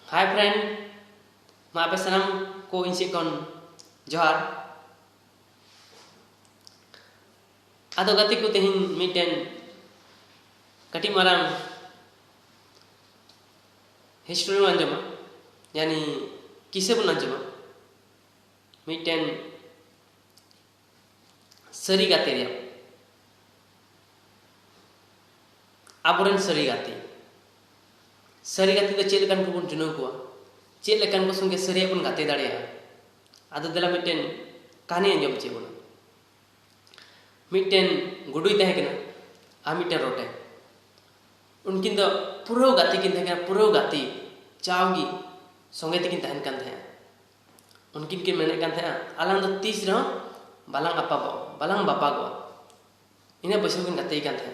Hi friend, मा पे सनम को इंसे कौन जोहार आदो गति को तेहिन मिटेन कटी माराम हिस्ट्री में अंजमा यानी किसे बुन अंजमा मिटेन सरी गाते रिया आबोरेन सरी गाते तो चेल लेकान को बुन जुनो को चेल लेकान को संगे सरिया बुन गाते दाड़ेया आदो देला मिटेन कहानी अंजम चे बुन मिटेन गुडुई तहे कना आ मिटेन रोटे उनकिन दो पुरो गाती किन तहे पुरो गाती चावगी संगे तकिन तहन कान तहे उनकिन के मेने कान तहे आलांग दो 30 रहो बालांग अपा गो बालांग बापा गो इने बसो किन गाते कान तहे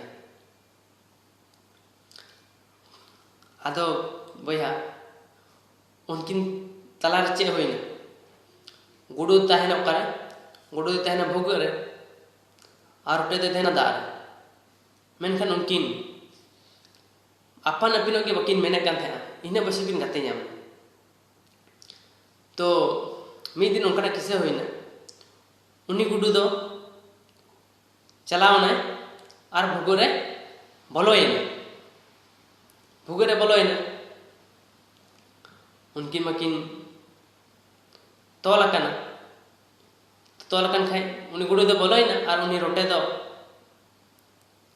आदो बया उनकिन तलार चे होइना गुडु तहना ओकारे गुडु तहना भोगरे और रोटे तहना दार मेनखान उनकिन अपन अपिनो के बकिन मेने कान तहना इने बसो किन गाते ᱧᱟᱢ तो मिद दिन उनका किसे होइना उनी गुडु दो चलावना और भोगरे बोलोयना उनकी मकिन तोलकन खाए उनी गुडु दो बोलोयना और उनी रोटे दो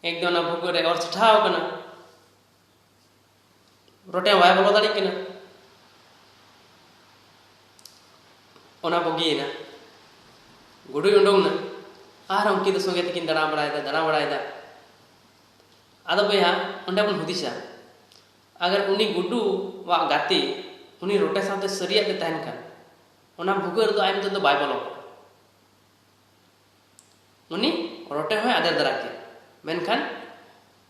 एकदम ना भोगरे और सठाव कना रोटे वाय बोलो दाड़ी कना ओना बगीना गुडु उडोंगना और उनकी दो संगे तकिन दड़ा बड़ायदा आदो बया ओंडे बन हुदिसा अगर उनी गुडु वा गाती उनी रोटे साथे सरिया ते तहन कान ओना भुगर दो आइम तो बाय बोलो उनी रोटे होय आदर दरा के मेनखान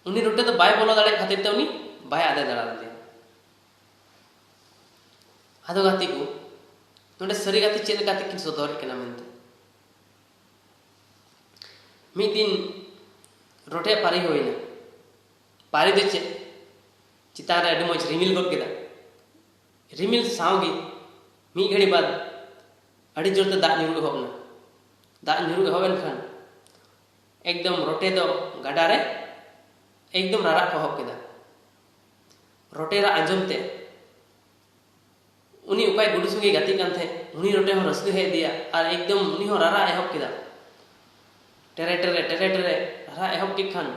उनी रोटे तो बाय बोलो दाड़े खातिर ते उनी बाय आदर दरा दे आदो गाती को नोडे सरी गाती चेल गाती किन सदर केना मेनते मी दिन रोटे पारी होइना पारी दे चे चितारे अडी मज रिमिल गोद केदा रिमिल सावगी मी घड़ी बाद अडी जोरते दा ᱧᱩᱨᱩ होबना दा ᱧᱩᱨᱩ होबन खान एकदम रोटे दो गाडारे एकदम रारा को होब केदा रोटे रा आंजमते उनी उपाय गुडु संगे गाती कान थे उनी रोटे हो रसके हे दिया और एकदम उनी हो रारा एहब केदा टेरे रारा एहब के खान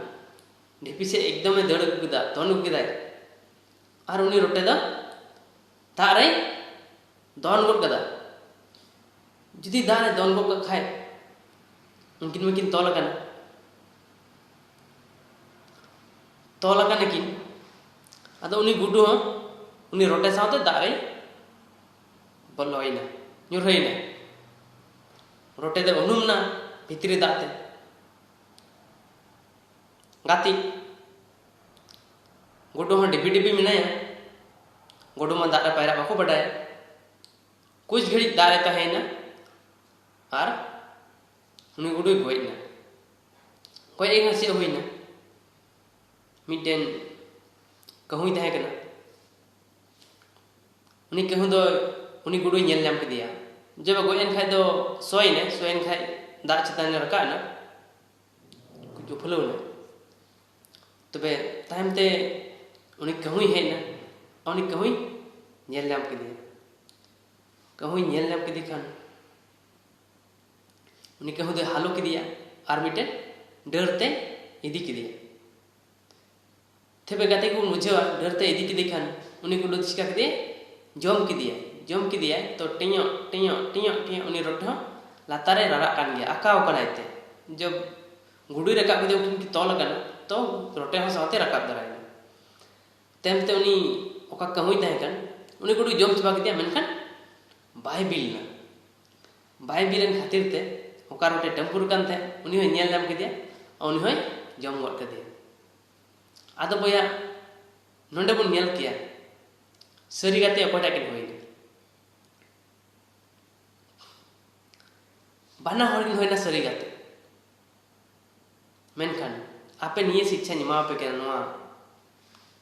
ढिपी से एकदम दड़ केदा तोन केदा और उनी रोटे दा तारे दोन गोट कदा जुदी दारे दोन गोट का खाए उनकिन में किन तोल किन अदो उनी गुडु हो उनी रोटे साथे दारे बोलोइना ᱧᱩᱨᱦᱟᱹᱭना रोटे दे उनुमना भितरी दाते गाती गुडु हो डिबी मिनाया गुडु में दारे पायरा बाको बडाय कुछ घड़ी दारे तहेना और उनी गुडु गोइना कोई एक हसी होइना मिटेन कहूई तहे कना उनी कहूं दो उनी गुडु नेल नाम केदिया जब गोयन खाय दो सोयन खाय दा चितान रकाना कुछ फुलौना तबे तायमते उनी कहूई हेना उनी कहूई नेल नाम केदिया कहूई नेल नाम केदी खान उनी कहूं दे हालो केदिया और मिटे डरते इदी केदिया थेबे गाते को मुझे डरते इदी केदी खान उनी गुडु चिका केदे जम केदिया तो टियो उनी रोटे लातारे रारा कान गया आकाव कनायते जब गुडु रकाब केदे उठिन की तोल कना तो रोटे हो साथे रकाब दरायना तेमते उनी ओका कहूई तहे कान उनी गुडु जम चबा केदिया मेनखान बाय बिलन खातिर ते ओका रोटे टेम्पुर कान थे उनी हो नेल नाम केदिया उनी हो जम गड केदिया आदो बया नोंडे बन नेल किया सरी गाते अकोटा किन होइना बाना हरिन होइना सरी गाते मेनखान आपे निये शिक्षा निमा पे के नोआ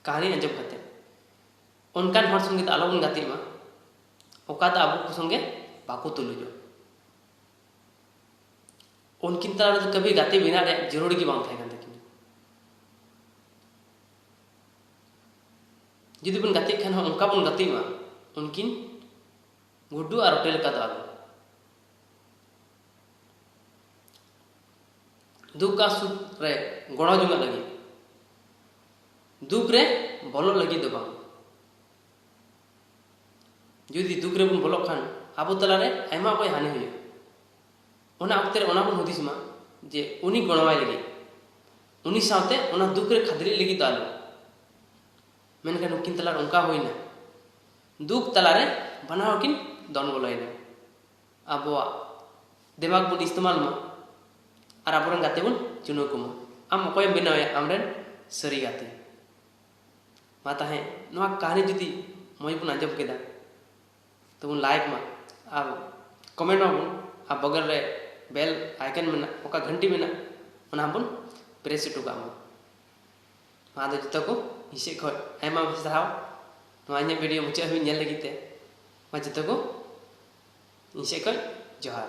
कहानी अंजम खाते उनकान हर संगे आलोबन गाती मा ओका दा आबो संगे बाको तुलुजो उनकिन तला तो कभी गाते बिना रे जरूर की बात है गंदे जुदी बन गाते खान उनका बन गाते मा उनकिन गुड्डू और होटल का दाल दुख का सुख रे गणा जुंगा लगी दुख रे बोलो लगी दो बांग जुदी दुख रे बन बोलो खान आबो तला रे आयमा कोई हानि हुई ओना अक्ते रे ओना बन हुदिस मा जे उनी गणवाय लगी उनी साथे ओना दुख रे खदरी लगी दाल मेनका नुकिन तला उनका होइना दुख तला रे बनाव किन दन बोलाइना आबो दिमाग बन इस्तेमाल मा और आबोरन गाते बन चुनो कुमा आम अकोय बनावे आमरेन सरी गाते माता है नोआ कहानी जुदी मय बन आजब केदा तो बन लाइक मा अब कमेंट मा बन अब बगल रे बेल आइकन में ओका घंटी में ना बन प्रेस टुका मा दो जतो को इसे खो आयमा सराव नोआ वीडियो मुचाद हबी नेल लगी ते मा जतो को इसे खो जोहार।